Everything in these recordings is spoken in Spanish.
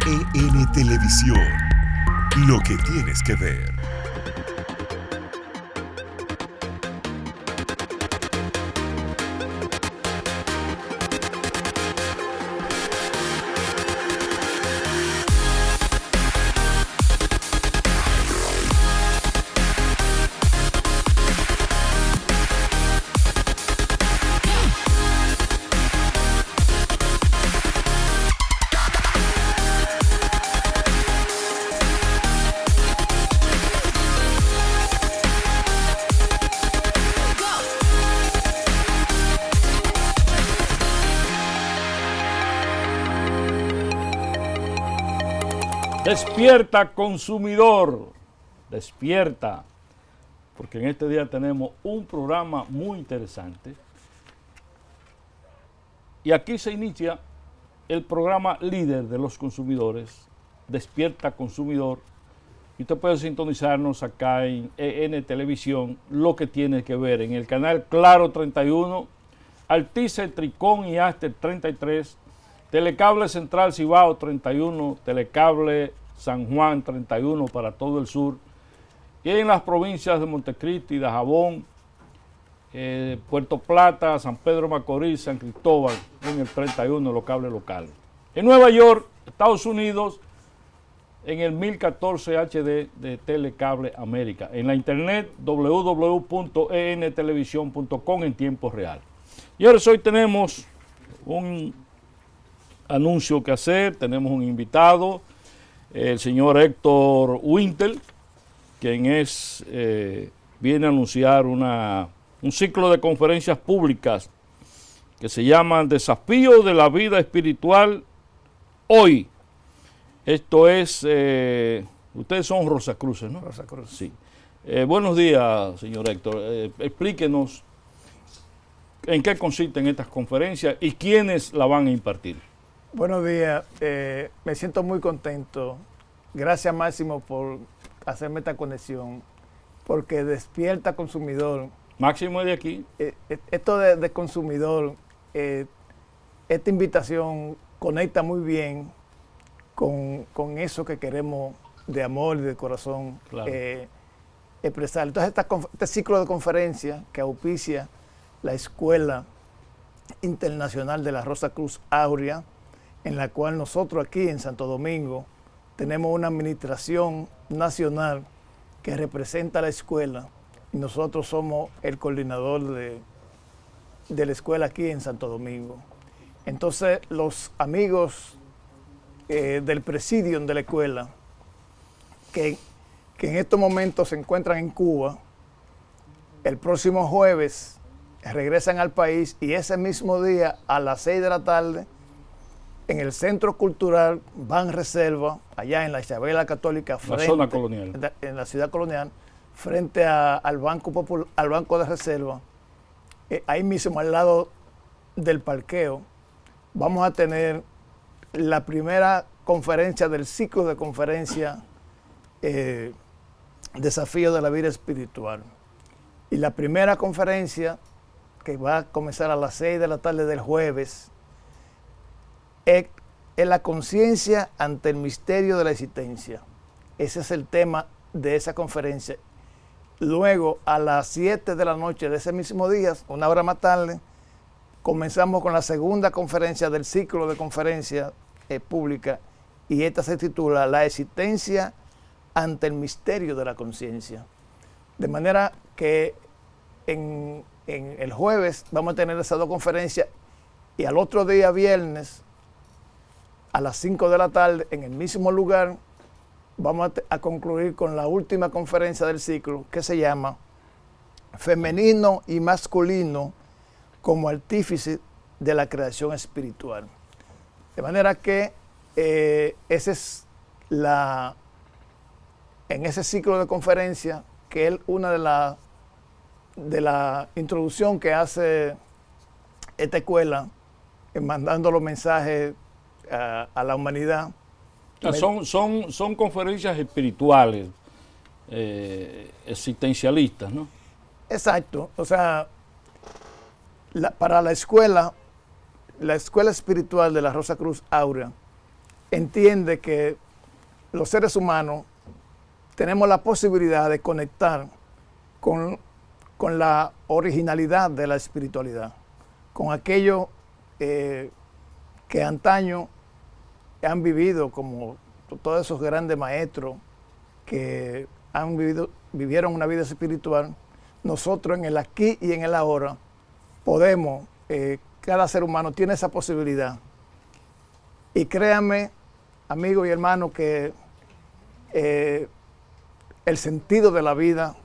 EN Televisión, lo que tienes que ver. Despierta, consumidor, despierta, porque en este día tenemos un programa muy interesante. Y aquí se inicia el programa líder de los consumidores, Despierta Consumidor. Y usted puede sintonizarnos acá en EN Televisión, lo que tiene que ver en el canal Claro 31, Altice, Tricón y Aster 33, Telecable Central Cibao 31, Telecable San Juan 31 para todo el sur, y en las provincias de Montecristi, Dajabón, Puerto Plata, San Pedro Macorís, San Cristóbal, en el 31, los cables locales. En Nueva York, Estados Unidos, en el 1014 HD de Telecable América. En la internet, www.entelevisión.com en tiempo real. Y ahora hoy tenemos un anuncio que hacer, tenemos un invitado, el señor Héctor Winter, quien viene a anunciar un ciclo de conferencias públicas que se llaman Desafío de la Vida Espiritual Hoy. Esto es, ustedes son Rosacruces, ¿no? Rosacruz. Sí. Buenos días, señor Héctor. Explíquenos en qué consisten estas conferencias y quiénes la van a impartir. Buenos días, me siento muy contento. Gracias, Máximo, por hacerme esta conexión, porque Despierta Consumidor. Máximo es de aquí. Esto de consumidor, esta invitación conecta muy bien con eso que queremos de amor y de corazón, Claro. Expresar. Entonces, este ciclo de conferencias que auspicia la Escuela Internacional de la Rosa Cruz Áurea, en la cual nosotros aquí en Santo Domingo tenemos una administración nacional que representa a la escuela y nosotros somos el coordinador de la escuela aquí en Santo Domingo. Entonces, los amigos del presidium de la escuela que en estos momentos se encuentran en Cuba, el próximo jueves regresan al país y ese mismo día a las 6 de la tarde en el Centro Cultural Banreserva, allá en la Isabela Católica, La zona colonial. En la ciudad colonial, frente al Banco Popular, al Banco de Reserva, ahí mismo al lado del parqueo, vamos a tener la primera conferencia del ciclo de conferencia Desafío de la Vida Espiritual. Y la primera conferencia, que va a comenzar a las 6 de la tarde del jueves, es la conciencia ante el misterio de la existencia. Ese es el tema de esa conferencia. Luego, a las 7 de la noche de ese mismo día, una hora más tarde, comenzamos con la segunda conferencia del ciclo de conferencias públicas, y esta se titula La existencia ante el misterio de la conciencia. De manera que en el jueves vamos a tener esas dos conferencias y al otro día, viernes, a las 5 de la tarde, en el mismo lugar, vamos a concluir con la última conferencia del ciclo, que se llama Femenino y Masculino como artífice de la creación espiritual. De manera que esa es en ese ciclo de conferencia, que es una de la introducción que hace esta escuela, mandando los mensajes a la humanidad. Son conferencias espirituales, existencialistas, ¿no? Exacto. O sea, para la escuela espiritual de la Rosa Cruz Áurea, entiende que los seres humanos tenemos la posibilidad de conectar con la originalidad de la espiritualidad, con aquello que antaño han vivido, como todos esos grandes maestros que vivieron una vida espiritual. Nosotros en el aquí y en el ahora podemos, cada ser humano tiene esa posibilidad. Y créanme, amigos y hermanos, que el sentido de la vida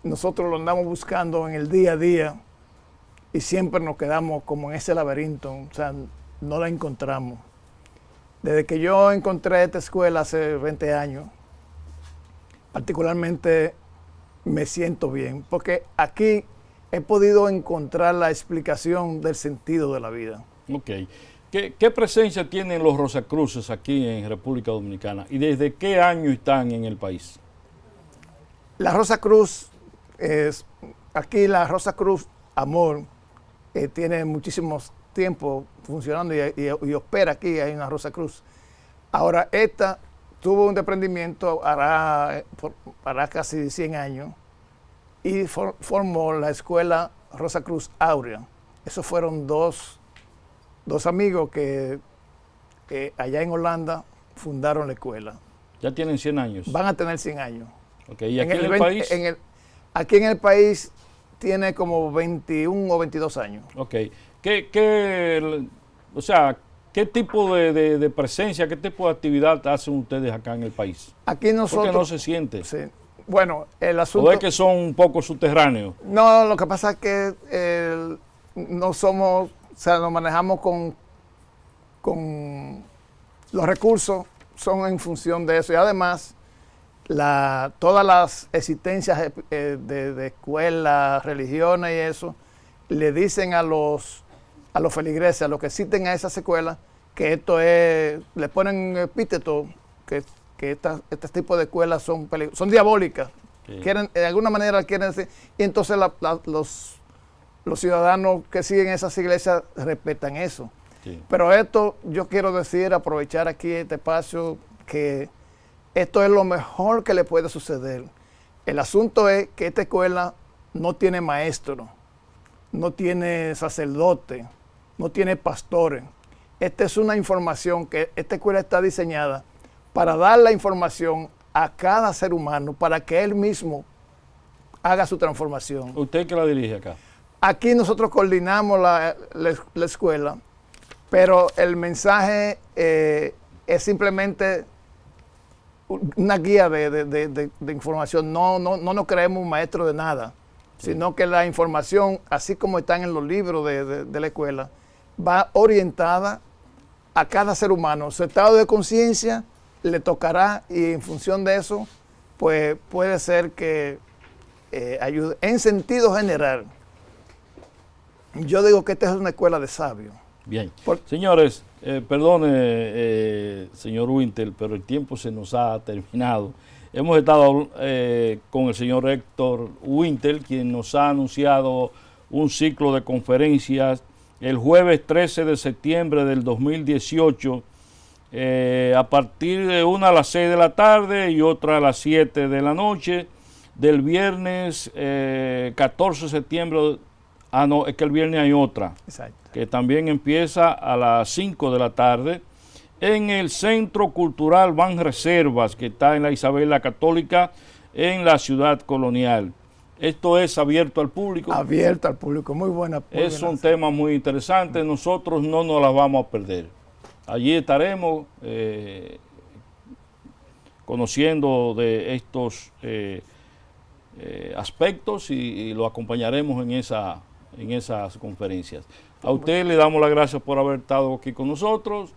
nosotros lo andamos buscando en el día a día y siempre nos quedamos como en ese laberinto, o sea, no la encontramos. Desde que yo encontré esta escuela hace 20 años, particularmente me siento bien, porque aquí he podido encontrar la explicación del sentido de la vida. Ok. ¿Qué presencia tienen los Rosacruces aquí en República Dominicana y desde qué año están en el país? La Rosacruz, aquí la Rosacruz Amor tiene muchísimos tiempo funcionando y opera aquí, hay una Rosacruz. Ahora, esta tuvo un desprendimiento hará casi 100 años y formó la escuela Rosacruz Áurea. Esos fueron dos amigos que allá en Holanda fundaron la escuela. Ya tienen 100 años. Van a tener 100 años. Okay. ¿Y aquí en el país? Aquí en el país tiene como 21 o 22 años. Ok. O sea, ¿qué tipo de presencia, qué tipo de actividad hacen ustedes acá en el país? Aquí nosotros... Porque no se siente. Sí. Bueno, el asunto... ¿O es que son un poco subterráneos? No, lo que pasa es que no somos... O sea, nos manejamos con los recursos, son en función de eso. Y además, todas las existencias de escuelas, religiones y eso, le dicen a los feligreses, a los que asisten a esas escuelas, que esto es, le ponen epíteto, que este tipo de escuelas son diabólicas. Sí. De alguna manera quieren decir, y entonces los ciudadanos que siguen esas iglesias respetan eso. Sí. Pero esto, yo quiero decir, aprovechar aquí este espacio, que esto es lo mejor que le puede suceder. El asunto es que esta escuela no tiene maestro, no tiene sacerdote, no tiene pastores. Esta es una información que esta escuela está diseñada para dar la información a cada ser humano para que él mismo haga su transformación. ¿Usted qué la dirige acá? Aquí nosotros coordinamos la escuela, pero el mensaje es simplemente una guía de información. No nos creemos un maestro de nada, sí, sino que la información, así como están en los libros de la escuela, va orientada a cada ser humano. Su estado de conciencia le tocará y en función de eso, pues puede ser que ayude. En sentido general, yo digo que esta es una escuela de sabios. Bien. Señores, perdone, señor Winter, pero el tiempo se nos ha terminado. Hemos estado con el señor Héctor Winter, quien nos ha anunciado un ciclo de conferencias el jueves 13 de septiembre del 2018, a partir de una a las 6 de la tarde y otra a las 7 de la noche, del viernes 14 de septiembre. No, es que el viernes hay otra. Exacto. Que también empieza a las 5 de la tarde en el Centro Cultural Banreservas, que está en la Isabel la Católica, en la Ciudad Colonial. Esto es abierto al público. Abierto al público, muy buena. Es un tema muy interesante, nosotros no nos las vamos a perder. Allí estaremos conociendo de estos aspectos y lo acompañaremos en esas conferencias. A usted le damos las gracias por haber estado aquí con nosotros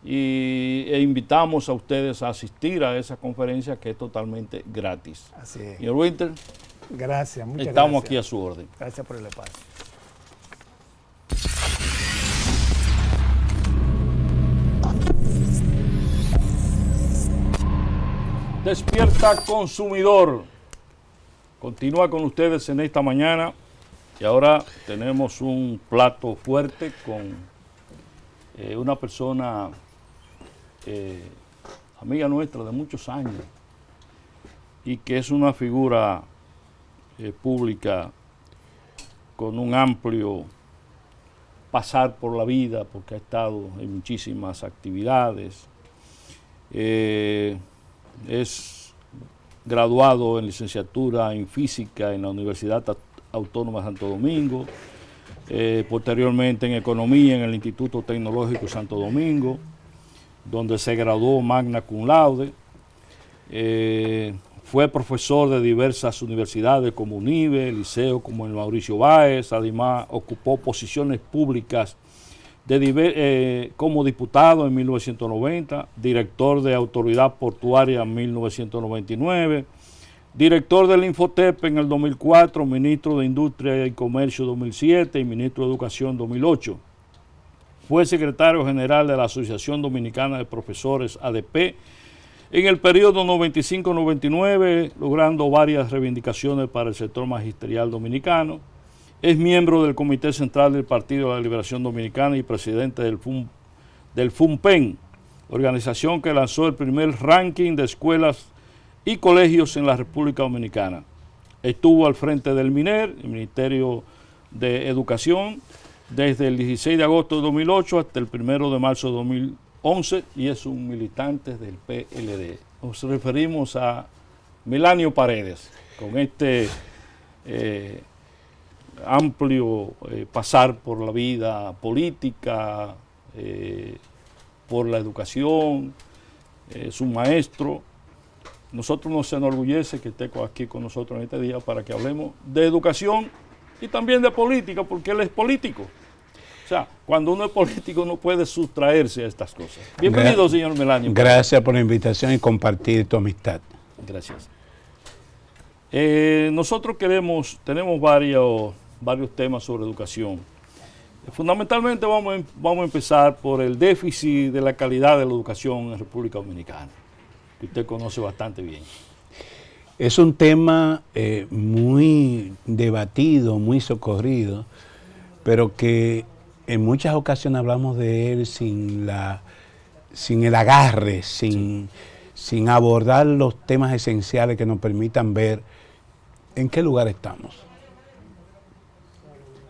e invitamos a ustedes a asistir a esa conferencia que es totalmente gratis. Así es. Señor Winter, gracias, muchas gracias. Estamos aquí a su orden. Gracias por el espacio. Despierta Consumidor. Continúa con ustedes en esta mañana y ahora tenemos un plato fuerte con una persona amiga nuestra de muchos años y que es una figura pública con un amplio pasar por la vida, porque ha estado en muchísimas actividades. Es graduado en licenciatura en física en la Universidad Autónoma de Santo Domingo, posteriormente en economía en el Instituto Tecnológico de Santo Domingo, donde se graduó magna cum laude. Fue profesor de diversas universidades como UNIBE, liceo como el Mauricio Báez. Además ocupó posiciones públicas como diputado en 1990, director de Autoridad Portuaria en 1999, director del Infotep en el 2004, ministro de Industria y Comercio 2007 y ministro de Educación 2008. Fue secretario general de la Asociación Dominicana de Profesores, ADP, en el periodo 95-99, logrando varias reivindicaciones para el sector magisterial dominicano. Es miembro del Comité Central del Partido de la Liberación Dominicana y presidente del FUNPEN, organización que lanzó el primer ranking de escuelas y colegios en la República Dominicana. Estuvo al frente del MINER, el Ministerio de Educación, desde el 16 de agosto de 2008 hasta el 1 de marzo de 2011 y es un militante del PLD. Nos referimos a Melanio Paredes, con este amplio pasar por la vida política, por la educación, es un maestro. Nosotros nos enorgullece que esté aquí con nosotros en este día para que hablemos de educación y también de política, porque él es político. O sea, cuando uno es político no puede sustraerse a estas cosas. Bienvenido, señor Melanio. Gracias por la invitación y compartir tu amistad. Gracias. Nosotros tenemos varios temas sobre educación. Fundamentalmente vamos a empezar por el déficit de la calidad de la educación en República Dominicana, que usted conoce bastante bien. Es un tema muy debatido, muy socorrido, pero que en muchas ocasiones hablamos de él sin el agarre, sin abordar los temas esenciales que nos permitan ver en qué lugar estamos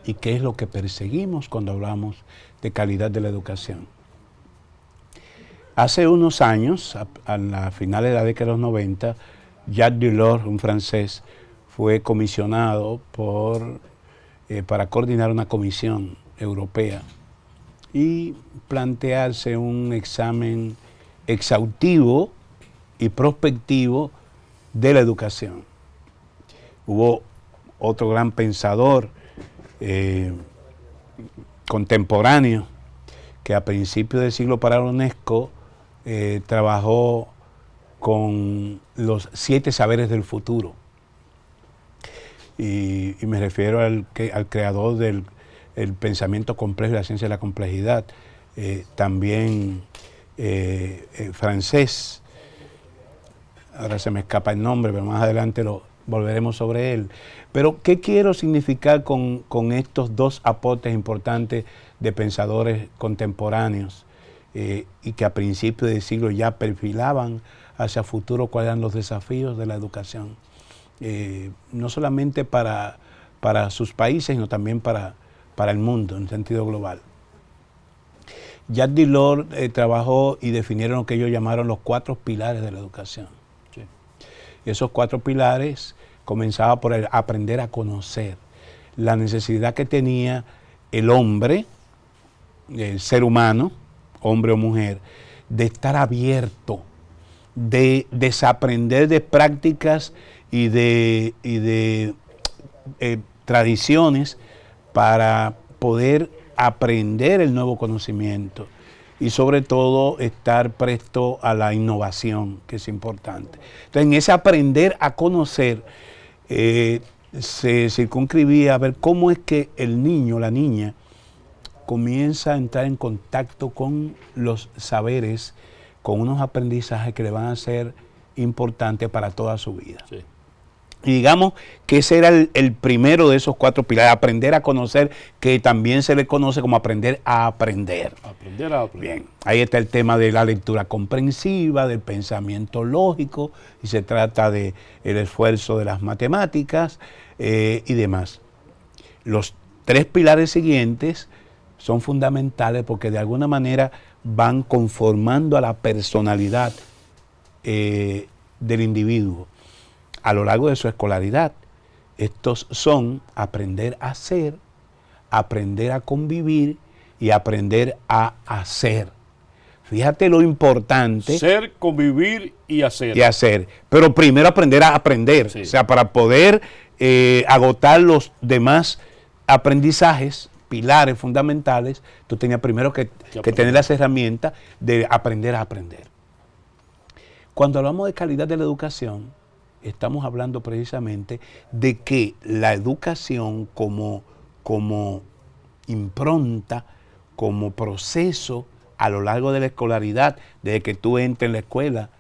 y qué es lo que perseguimos cuando hablamos de calidad de la educación. Hace unos años, a la final de la década de los 90, Jacques Delors, un francés, fue comisionado para coordinar una comisión europea y plantearse un examen exhaustivo y prospectivo de la educación. Hubo otro gran pensador contemporáneo que a principios del siglo para la UNESCO trabajó con los 7 saberes del futuro. Y me refiero al creador del pensamiento complejo y la ciencia de la complejidad, también francés. Ahora se me escapa el nombre, pero más adelante volveremos sobre él. Pero, ¿qué quiero significar con estos dos aportes importantes de pensadores contemporáneos y que a principios del siglo ya perfilaban hacia futuro cuáles eran los desafíos de la educación? No solamente para sus países, sino también para el mundo en sentido global. Jacques Delors trabajó y definieron lo que ellos llamaron los 4 pilares de la educación. Sí. Y esos 4 pilares comenzaban por aprender a conocer la necesidad que tenía el hombre, el ser humano, hombre o mujer, de estar abierto, de desaprender de prácticas y de tradiciones para poder aprender el nuevo conocimiento y sobre todo estar presto a la innovación, que es importante. Entonces, en ese aprender a conocer se circunscribía a ver cómo es que el niño, la niña, comienza a entrar en contacto con los saberes, con unos aprendizajes que le van a ser importantes para toda su vida. Sí. Y digamos que ese era el primero de esos 4 pilares, aprender a conocer, que también se le conoce como aprender a aprender. Aprender a aprender. Bien, ahí está el tema de la lectura comprensiva, del pensamiento lógico, y se trata de el esfuerzo de las matemáticas y demás. Los 3 pilares siguientes son fundamentales porque de alguna manera van conformando a la personalidad del individuo a lo largo de su escolaridad. Estos son aprender a ser, aprender a convivir y aprender a hacer. Fíjate lo importante. Ser, convivir y hacer. Y hacer. Pero primero aprender a aprender. Sí. O sea, para poder agotar los demás aprendizajes, pilares fundamentales, tú tenías primero que tener las herramientas de aprender a aprender. Cuando hablamos de calidad de la educación, estamos hablando precisamente de que la educación como impronta, como proceso a lo largo de la escolaridad, desde que tú entres en la escuela,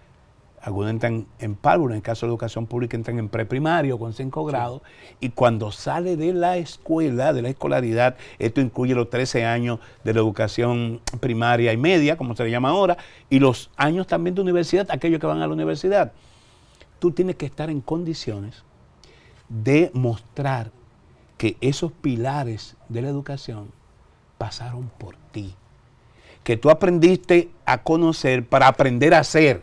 algunos entran en párvulo, en el caso de la educación pública entran en preprimario con 5 grados, y cuando sale de la escuela, de la escolaridad, esto incluye los 13 años de la educación primaria y media, como se le llama ahora, y los años también de universidad, aquellos que van a la universidad. Tú tienes que estar en condiciones de mostrar que esos pilares de la educación pasaron por ti. Que tú aprendiste a conocer para aprender a hacer.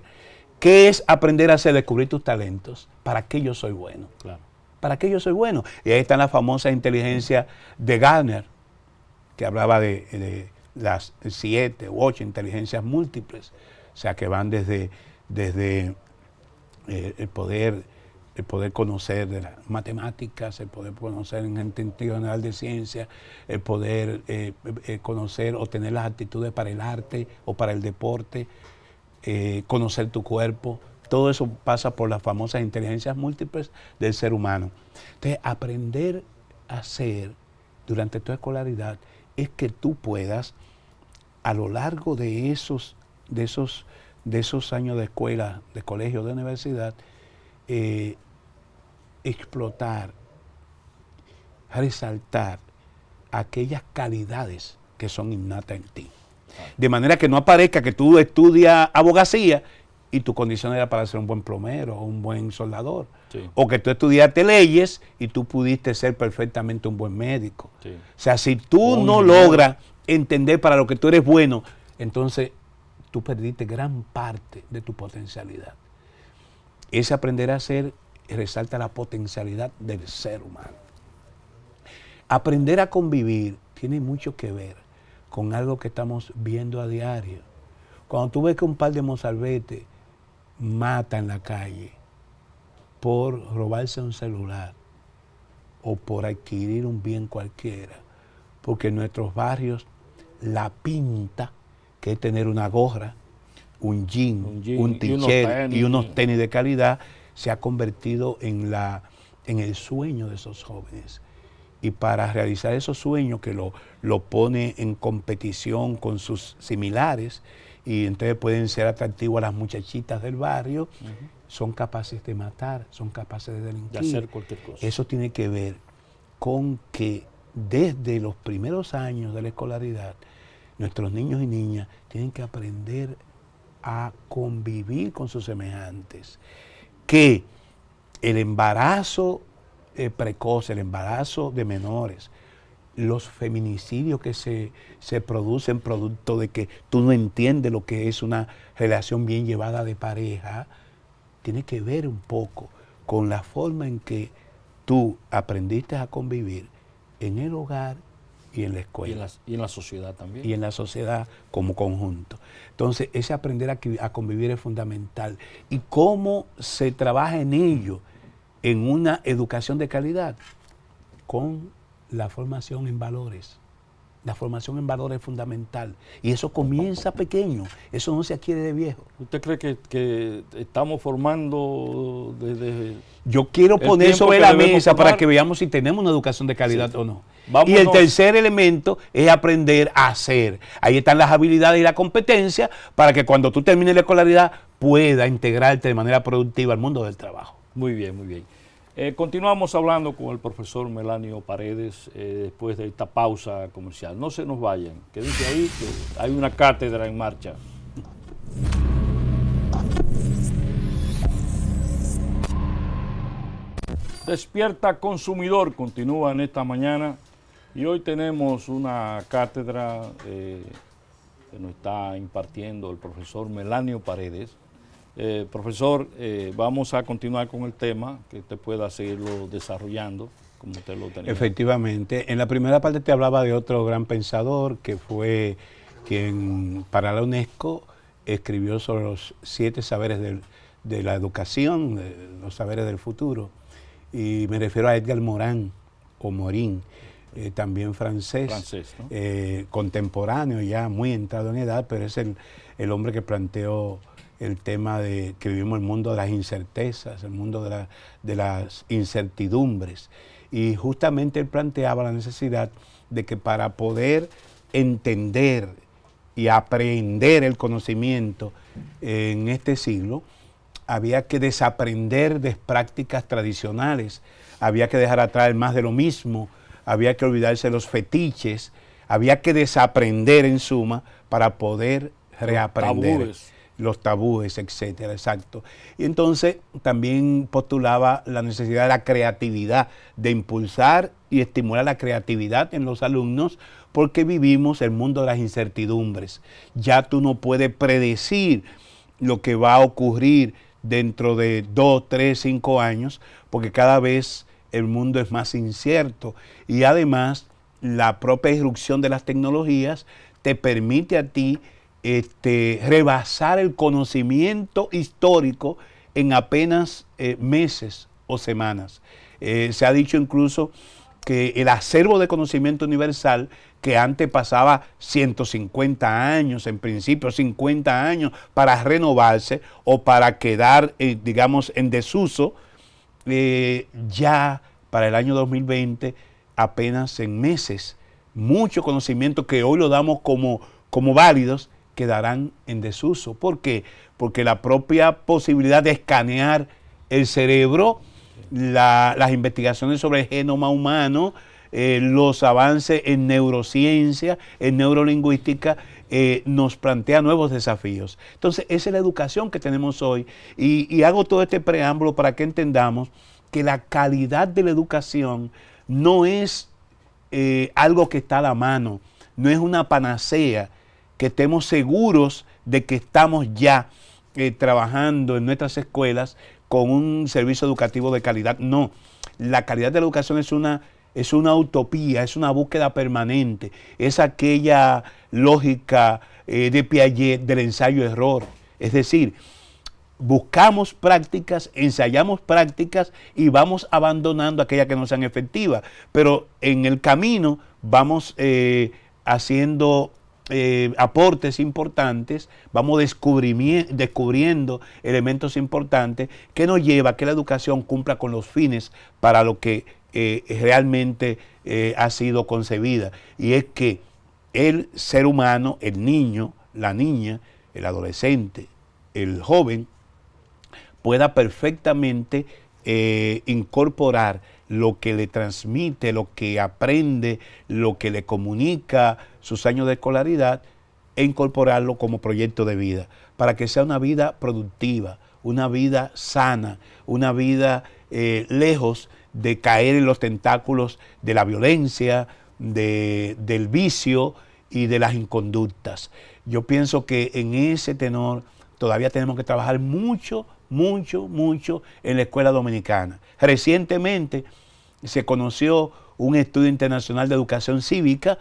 ¿Qué es aprender a hacer? Descubrir tus talentos. ¿Para qué yo soy bueno? Claro. ¿Para qué yo soy bueno? Y ahí está la famosa inteligencia de Gardner, que hablaba de las 7 u 8 inteligencias múltiples. O sea, que van desde el poder conocer de las matemáticas, el poder conocer en el sentido general de ciencia, el poder conocer o tener las aptitudes para el arte o para el deporte, conocer tu cuerpo. Todo eso pasa por las famosas inteligencias múltiples del ser humano. Entonces, aprender a ser durante tu escolaridad es que tú puedas, a lo largo de esos años de escuela, de colegio, de universidad, explotar, resaltar aquellas calidades que son innatas en ti. De manera que no aparezca que tú estudias abogacía y tu condición era para ser un buen plomero o un buen soldador. Sí. O que tú estudiaste leyes y tú pudiste ser perfectamente un buen médico. Sí. O sea, si tú no logras entender para lo que tú eres bueno, entonces tú perdiste gran parte de tu potencialidad. Ese aprender a hacer resalta la potencialidad del ser humano. Aprender a convivir tiene mucho que ver con algo que estamos viendo a diario. Cuando tú ves que un par de mozalbetes mata en la calle por robarse un celular o por adquirir un bien cualquiera, porque en nuestros barrios la pinta, que es tener una gorra, un jean, un t-shirt y unos tenis de calidad, se ha convertido en el sueño de esos jóvenes. Y para realizar esos sueños, que lo pone en competición con sus similares, y entonces pueden ser atractivos a las muchachitas del barrio, son capaces de matar, son capaces de delinquir. De hacer cualquier cosa. Eso tiene que ver con que desde los primeros años de la escolaridad, nuestros niños y niñas tienen que aprender a convivir con sus semejantes. Que el embarazo precoz, el embarazo de menores, los feminicidios que se producen producto de que tú no entiendes lo que es una relación bien llevada de pareja, tiene que ver un poco con la forma en que tú aprendiste a convivir en el hogar y en la escuela. Y en la sociedad también. Y en la sociedad como conjunto. Entonces, ese aprender a convivir es fundamental. ¿Y cómo se trabaja en ello? En una educación de calidad, con la formación en valores. La formación en valores es fundamental. Y eso comienza pequeño, eso no se adquiere de viejo. ¿Usted cree que estamos formando desde... Yo quiero poner sobre la mesa para que veamos si tenemos una educación de calidad o no. Vámonos. Y el tercer elemento es aprender a hacer. Ahí están las habilidades y la competencia para que cuando tú termines la escolaridad pueda integrarte de manera productiva al mundo del trabajo. Muy bien, muy bien. Continuamos hablando con el profesor Melanio Paredes después de esta pausa comercial. No se nos vayan, quédense ahí, que hay una cátedra en marcha. Despierta Consumidor continúa en esta mañana y hoy tenemos una cátedra que nos está impartiendo el profesor Melanio Paredes. Profesor, vamos a continuar con el tema, que usted pueda seguirlo desarrollando como usted lo tenía. Efectivamente. En la primera parte te hablaba de otro gran pensador que fue quien para la UNESCO escribió sobre los 7 saberes de la educación, de los saberes del futuro. Y me refiero a Edgar Morin, o Morin, también francés, ¿no? Contemporáneo, ya muy entrado en edad, pero es el hombre que planteó el tema de que vivimos el mundo de las incertezas, el mundo de las incertidumbres. Y justamente él planteaba la necesidad de que para poder entender y aprender el conocimiento en este siglo, había que desaprender de prácticas tradicionales, había que dejar atrás más de lo mismo, había que olvidarse de los fetiches, había que desaprender en suma para poder reaprender. Los tabúes, etcétera, exacto. Y entonces también postulaba la necesidad de la creatividad, de impulsar y estimular la creatividad en los alumnos, porque vivimos el mundo de las incertidumbres. Ya tú no puedes predecir lo que va a ocurrir dentro de 2, 3, 5 años, porque cada vez el mundo es más incierto. Y además, la propia irrupción de las tecnologías te permite a ti rebasar el conocimiento histórico en apenas meses o semanas. Se ha dicho incluso que el acervo de conocimiento universal, que antes pasaba 150 años, en principio 50 años, para renovarse o para quedar, digamos, en desuso, ya para el año 2020, apenas en meses, mucho conocimiento que hoy lo damos como válidos, quedarán en desuso. ¿Por qué? Porque la propia posibilidad de escanear el cerebro, las investigaciones sobre el genoma humano, los avances en neurociencia, en neurolingüística, nos plantea nuevos desafíos. Entonces, esa es la educación que tenemos hoy. Y hago todo este preámbulo para que entendamos que la calidad de la educación no es algo que está a la mano, no es una panacea, que estemos seguros de que estamos ya trabajando en nuestras escuelas con un servicio educativo de calidad. No, la calidad de la educación es una utopía, es una búsqueda permanente, es aquella lógica de Piaget del ensayo-error. Es decir, buscamos prácticas, ensayamos prácticas y vamos abandonando aquellas que no sean efectivas, pero en el camino vamos haciendo aportes importantes, vamos descubriendo elementos importantes que nos lleva a que la educación cumpla con los fines para lo que realmente ha sido concebida, y es que el ser humano, el niño, la niña, el adolescente, el joven, pueda perfectamente incorporar lo que le transmite, lo que aprende, lo que le comunica sus años de escolaridad, e incorporarlo como proyecto de vida, para que sea una vida productiva, una vida sana, una vida lejos de caer en los tentáculos de la violencia, del vicio y de las inconductas. Yo pienso que en ese tenor todavía tenemos que trabajar mucho en la escuela dominicana. Recientemente se conoció un estudio internacional de educación cívica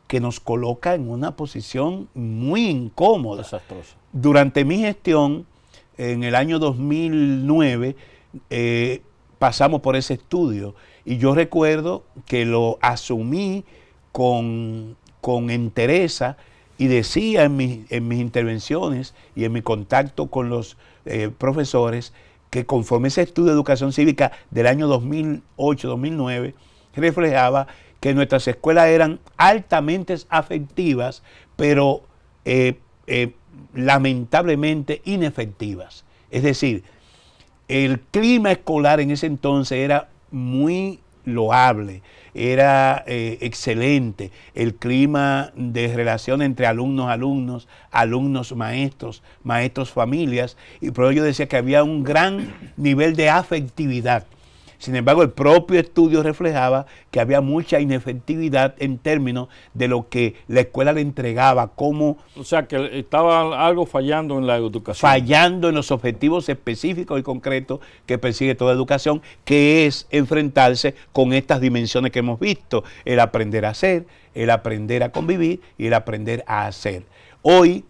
que nos coloca en una posición muy incómoda. Desastrosa. Durante mi gestión, en el año 2009, pasamos por ese estudio y yo recuerdo que lo asumí con entereza y decía en mis intervenciones y en mi contacto con los profesores que conforme ese estudio de educación cívica del año 2008-2009 reflejaba que nuestras escuelas eran altamente afectivas, pero lamentablemente inefectivas. Es decir, el clima escolar en ese entonces era muy loable, era excelente. El clima de relación entre alumnos, maestros, familias, y por ello yo decía que había un gran nivel de afectividad. Sin embargo, el propio estudio reflejaba que había mucha inefectividad en términos de lo que la escuela le entregaba, como O sea, que estaba algo fallando en la educación. fallando en los objetivos específicos y concretos que persigue toda educación, que es enfrentarse con estas dimensiones que hemos visto: el aprender a ser, el aprender a convivir y el aprender a hacer. Hoy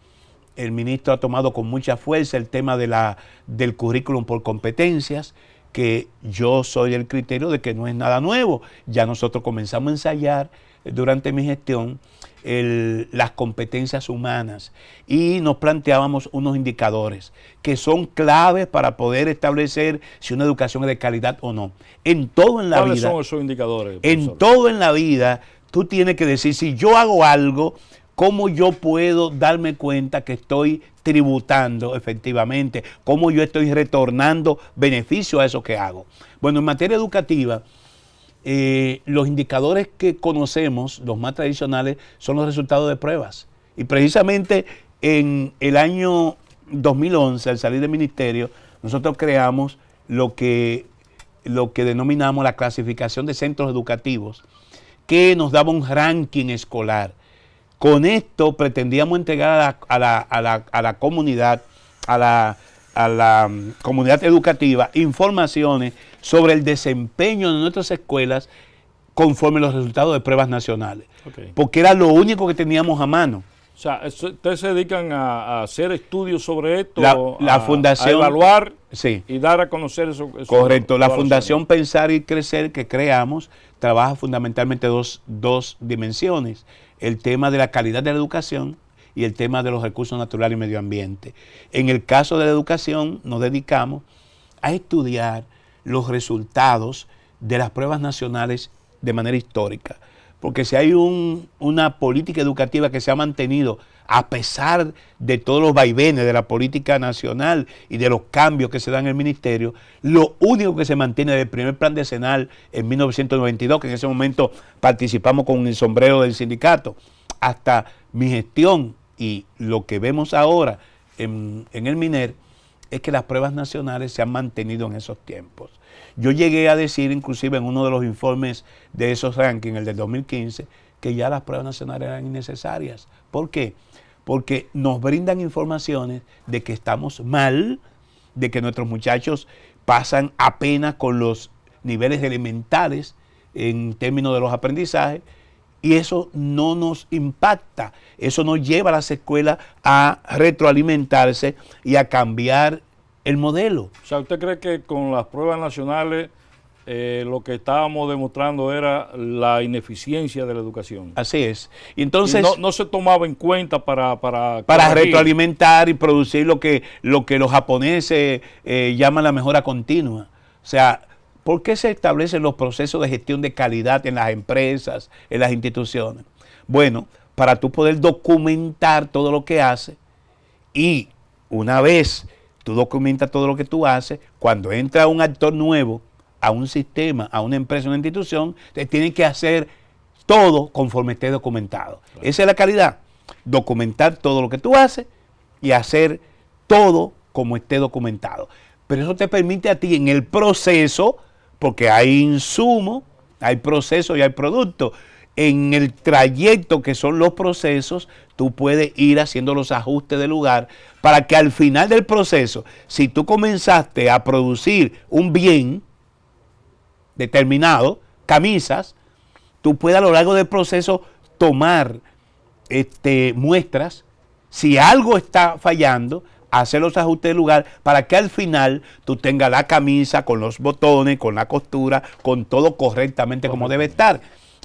el ministro ha tomado con mucha fuerza el tema del currículum por competencias, que yo soy del criterio de que no es nada nuevo. Ya nosotros comenzamos a ensayar durante mi gestión las competencias humanas y nos planteábamos unos indicadores que son claves para poder establecer si una educación es de calidad o no. En todo en la vida. ¿Cuáles son esos indicadores, profesor? En todo en la vida, tú tienes que decir, si yo hago algo, ¿cómo yo puedo darme cuenta que estoy tributando efectivamente? ¿Cómo yo estoy retornando beneficio a eso que hago? Bueno, en materia educativa, los indicadores que conocemos, los más tradicionales, son los resultados de pruebas. Y precisamente en el año 2011, al salir del ministerio, nosotros creamos lo que denominamos la clasificación de centros educativos, que nos daba un ranking escolar. Con esto pretendíamos entregar a la comunidad, a la comunidad educativa, informaciones sobre el desempeño de nuestras escuelas conforme los resultados de pruebas nacionales. Okay. Porque era lo único que teníamos a mano. O sea, ¿ustedes se dedican a hacer estudios sobre esto? La fundación, a evaluar, sí, y dar a conocer eso. Correcto. La Fundación Pensar y Crecer, que creamos, trabaja fundamentalmente dos dimensiones: el tema de la calidad de la educación y el tema de los recursos naturales y medio ambiente. En el caso de la educación, nos dedicamos a estudiar los resultados de las pruebas nacionales de manera histórica. Porque si hay una política educativa que se ha mantenido a pesar de todos los vaivenes de la política nacional y de los cambios que se dan en el ministerio, lo único que se mantiene del primer plan decenal en 1992, que en ese momento participamos con el sombrero del sindicato, hasta mi gestión y lo que vemos ahora en el MINER, es que las pruebas nacionales se han mantenido en esos tiempos. Yo llegué a decir, inclusive en uno de los informes de esos rankings, el del 2015, que ya las pruebas nacionales eran innecesarias. ¿Por qué? Porque nos brindan informaciones de que estamos mal, de que nuestros muchachos pasan apenas con los niveles elementales en términos de los aprendizajes, y eso no nos impacta, eso nos lleva a las escuelas a retroalimentarse y a cambiar el modelo. O sea, ¿usted cree que con las pruebas nacionales lo que estábamos demostrando era la ineficiencia de la educación? Así es. Y entonces no se tomaba en cuenta para retroalimentar y producir lo que los japoneses llaman la mejora continua. O sea, ¿por qué se establecen los procesos de gestión de calidad en las empresas, en las instituciones? Bueno, para tú poder documentar todo lo que haces, y una vez tú documentas todo lo que tú haces, cuando entra un actor nuevo a un sistema, a una empresa, a una institución, te tienen que hacer todo conforme esté documentado. Claro. Esa es la calidad. Documentar todo lo que tú haces y hacer todo como esté documentado. Pero eso te permite a ti en el proceso, porque hay insumo, hay proceso y hay producto. En el trayecto que son los procesos, tú puedes ir haciendo los ajustes del lugar para que al final del proceso, si tú comenzaste a producir un bien determinado, camisas, tú puedes a lo largo del proceso tomar muestras. Si algo está fallando, hacer los ajustes del lugar para que al final tú tengas la camisa con los botones, con la costura, con todo correctamente como debe estar.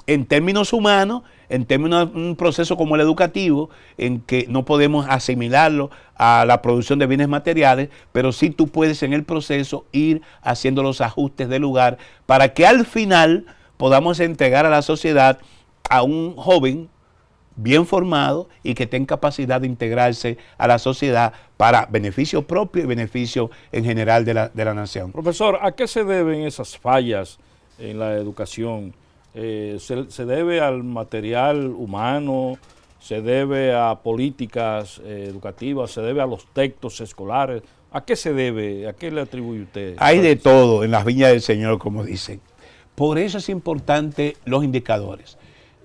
En términos humanos, en términos de un proceso como el educativo, en que no podemos asimilarlo a la producción de bienes materiales, pero sí tú puedes en el proceso ir haciendo los ajustes del lugar para que al final podamos entregar a la sociedad a un joven bien formado y que tenga capacidad de integrarse a la sociedad para beneficio propio y beneficio en general de la nación. Profesor, ¿a qué se deben esas fallas en la educación? ¿Se debe al material humano? ¿Se debe a políticas educativas? ¿Se debe a los textos escolares? ¿A qué se debe? ¿A qué le atribuye usted? Hay de todo en las viñas del Señor, como dicen. Por eso es importante los indicadores.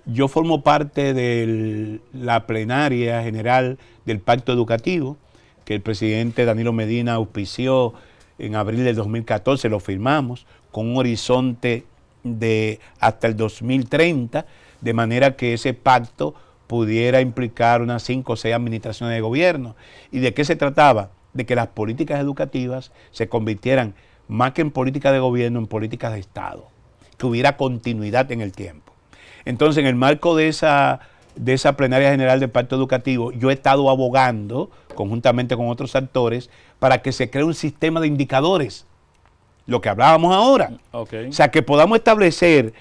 Yo formo parte de la plenaria general del Pacto Educativo, que el presidente Danilo Medina auspició en abril del 2014, lo firmamos, con un horizonte de hasta el 2030, de manera que ese pacto pudiera implicar unas 5 o 6 administraciones de gobierno. ¿Y de qué se trataba? De que las políticas educativas se convirtieran, más que en políticas de gobierno, en políticas de Estado, que hubiera continuidad en el tiempo. Entonces, en el marco de esa plenaria general del Pacto Educativo, yo he estado abogando, conjuntamente con otros actores, para que se cree un sistema de indicadores, lo que hablábamos ahora. Okay. O sea, que podamos establecer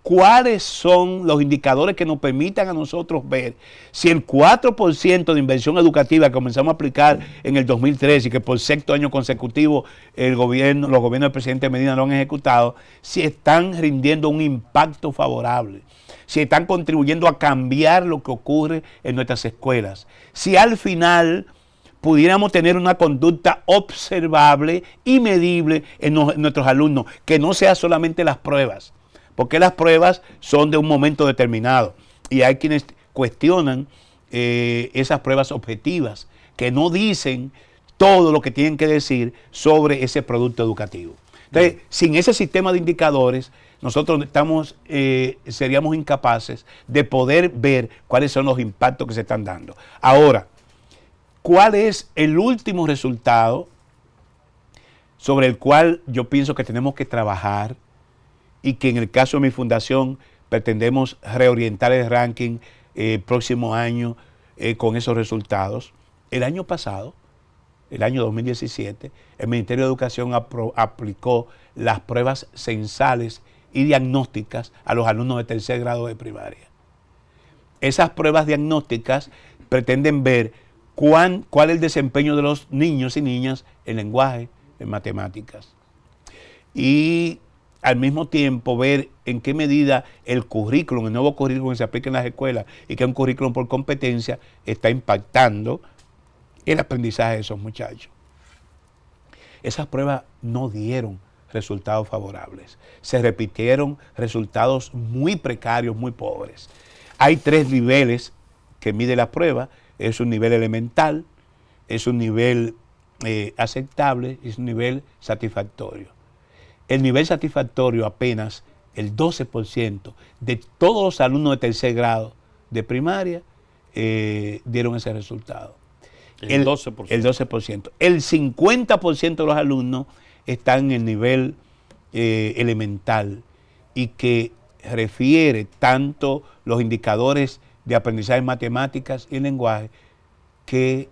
cuáles son los indicadores que nos permitan a nosotros ver si el 4% de inversión educativa que comenzamos a aplicar en el 2013 y que por 6º año consecutivo los gobiernos del presidente Medina lo han ejecutado, si están rindiendo un impacto favorable, si están contribuyendo a cambiar lo que ocurre en nuestras escuelas, si al final pudiéramos tener una conducta observable y medible en nuestros alumnos, que no sea solamente las pruebas, porque las pruebas son de un momento determinado y hay quienes cuestionan esas pruebas objetivas que no dicen todo lo que tienen que decir sobre ese producto educativo. Entonces, sin ese sistema de indicadores, nosotros seríamos incapaces de poder ver cuáles son los impactos que se están dando. Ahora, ¿cuál es el último resultado sobre el cual yo pienso que tenemos que trabajar y que en el caso de mi fundación pretendemos reorientar el ranking el próximo año con esos resultados? El año pasado, el año 2017, el Ministerio de Educación aplicó las pruebas censales y diagnósticas a los alumnos de 3er grado de primaria. Esas pruebas diagnósticas pretenden ver cuál es el desempeño de los niños y niñas en lenguaje, en matemáticas. Y al mismo tiempo ver en qué medida el currículum, el nuevo currículum que se aplica en las escuelas y que es un currículum por competencia, está impactando el aprendizaje de esos muchachos. Esas pruebas no dieron resultados favorables. Se repitieron resultados muy precarios, muy pobres. Hay 3 niveles que mide la prueba. Es un nivel elemental, es un nivel aceptable y es un nivel satisfactorio. El nivel satisfactorio, apenas el 12% de todos los alumnos de 3er grado de primaria dieron ese resultado. El 12%. El 12%. El 50% de los alumnos están en el nivel elemental y que refiere tanto los indicadores de aprendizaje en matemáticas y en lenguaje, que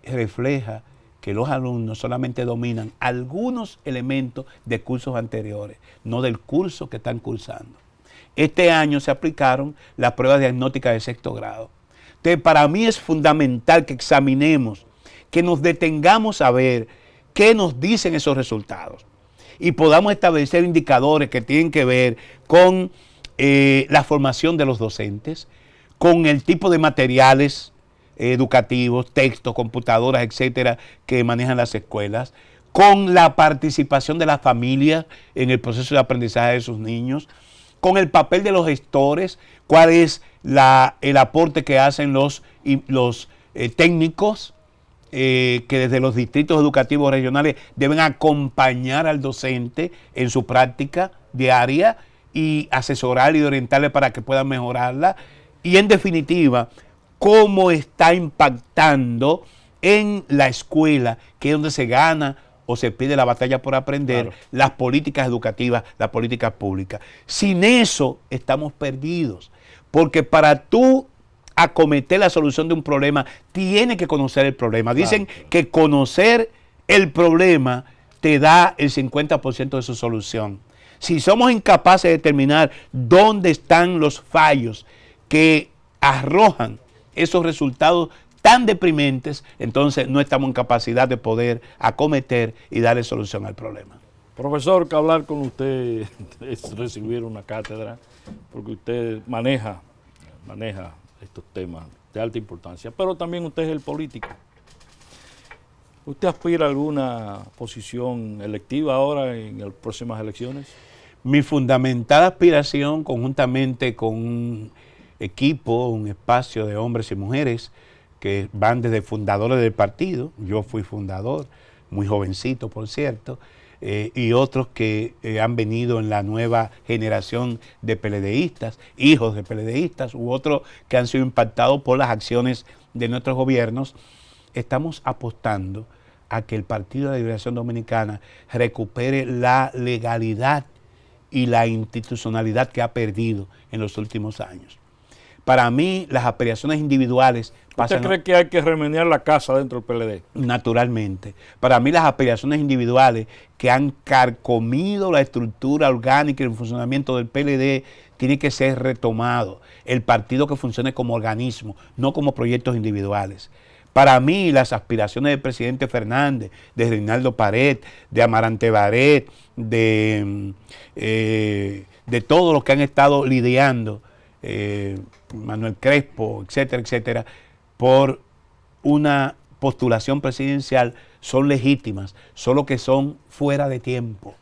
refleja que los alumnos solamente dominan algunos elementos de cursos anteriores, no del curso que están cursando. Este año se aplicaron las pruebas diagnósticas de 6º grado. Entonces, para mí es fundamental que examinemos, que nos detengamos a ver qué nos dicen esos resultados y podamos establecer indicadores que tienen que ver con la formación de los docentes, con el tipo de materiales educativos, textos, computadoras, etcétera, que manejan las escuelas, con la participación de las familias en el proceso de aprendizaje de sus niños, con el papel de los gestores, cuál es el aporte que hacen los técnicos que desde los distritos educativos regionales deben acompañar al docente en su práctica diaria y asesorarle y orientarle para que puedan mejorarla. Y en definitiva, cómo está impactando en la escuela, que es donde se gana o se pide la batalla por aprender, claro, las políticas educativas, las políticas públicas. Sin eso estamos perdidos, porque para tú acometer la solución de un problema, tienes que conocer el problema. Dicen que conocer el problema te da el 50% de su solución. Si somos incapaces de determinar dónde están los fallos que arrojan esos resultados tan deprimentes, entonces no estamos en capacidad de poder acometer y darle solución al problema. Profesor, que hablar con usted es recibir una cátedra, porque usted maneja estos temas de alta importancia, pero también usted es el político. ¿Usted aspira a alguna posición electiva ahora en las próximas elecciones? Mi fundamental aspiración, conjuntamente con un equipo, un espacio de hombres y mujeres que van desde fundadores del partido, yo fui fundador, muy jovencito por cierto, y otros que han venido en la nueva generación de PLDistas, hijos de PLDistas, u otros que han sido impactados por las acciones de nuestros gobiernos, estamos apostando a que el Partido de la Liberación Dominicana recupere la legalidad y la institucionalidad que ha perdido en los últimos años. Para mí, las aspiraciones individuales pasan... ¿Usted cree que hay que remediar la casa dentro del PLD? Naturalmente. Para mí, las aspiraciones individuales que han carcomido la estructura orgánica y el funcionamiento del PLD tiene que ser retomado. El partido que funcione como organismo, no como proyectos individuales. Para mí, las aspiraciones del presidente Fernández, de Reinaldo Pared, de Amarante Baret, de todos los que han estado lidiando, Manuel Crespo, etcétera, etcétera, por una postulación presidencial, son legítimas, solo que son fuera de tiempo.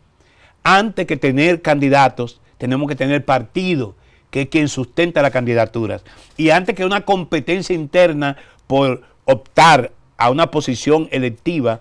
Antes que tener candidatos, tenemos que tener partido, que es quien sustenta las candidaturas. Y antes que una competencia interna por optar a una posición electiva,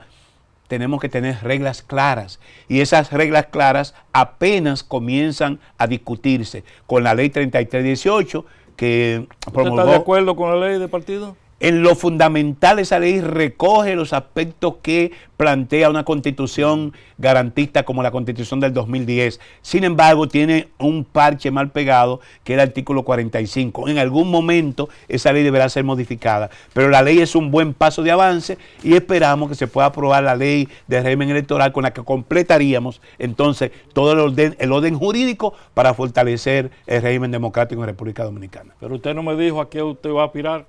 tenemos que tener reglas claras, y esas reglas claras apenas comienzan a discutirse con la ley 3318 que promulgó. ¿Usted está de acuerdo con la ley de partido? En lo fundamental, esa ley recoge los aspectos que plantea una constitución garantista como la constitución del 2010. Sin embargo, tiene un parche mal pegado, que es el artículo 45. En algún momento esa ley deberá ser modificada, pero la ley es un buen paso de avance y esperamos que se pueda aprobar la ley de régimen electoral, con la que completaríamos entonces todo el orden jurídico para fortalecer el régimen democrático en República Dominicana. Pero usted no me dijo a qué usted va a aspirar.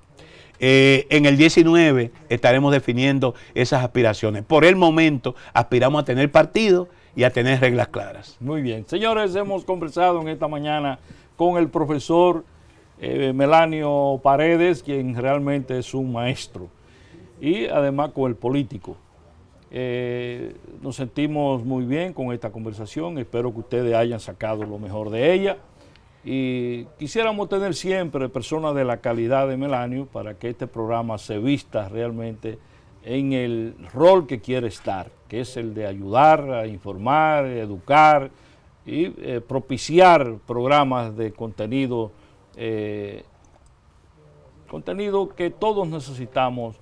En el 19 estaremos definiendo esas aspiraciones. Por el momento aspiramos a tener partido y a tener reglas claras. Muy bien. Señores, hemos conversado en esta mañana con el profesor Melanio Paredes, quien realmente es un maestro, y además con el político. Nos sentimos muy bien con esta conversación. Espero que ustedes hayan sacado lo mejor de ella. Y quisiéramos tener siempre personas de la calidad de Melanio para que este programa se vista realmente en el rol que quiere estar, que es el de ayudar, a informar, educar y propiciar programas de contenido que todos necesitamos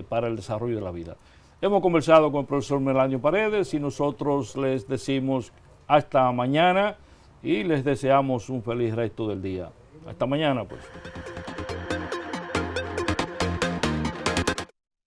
para el desarrollo de la vida. Hemos conversado con el profesor Melanio Paredes y nosotros les decimos hasta mañana. Y les deseamos un feliz resto del día. Hasta mañana, pues.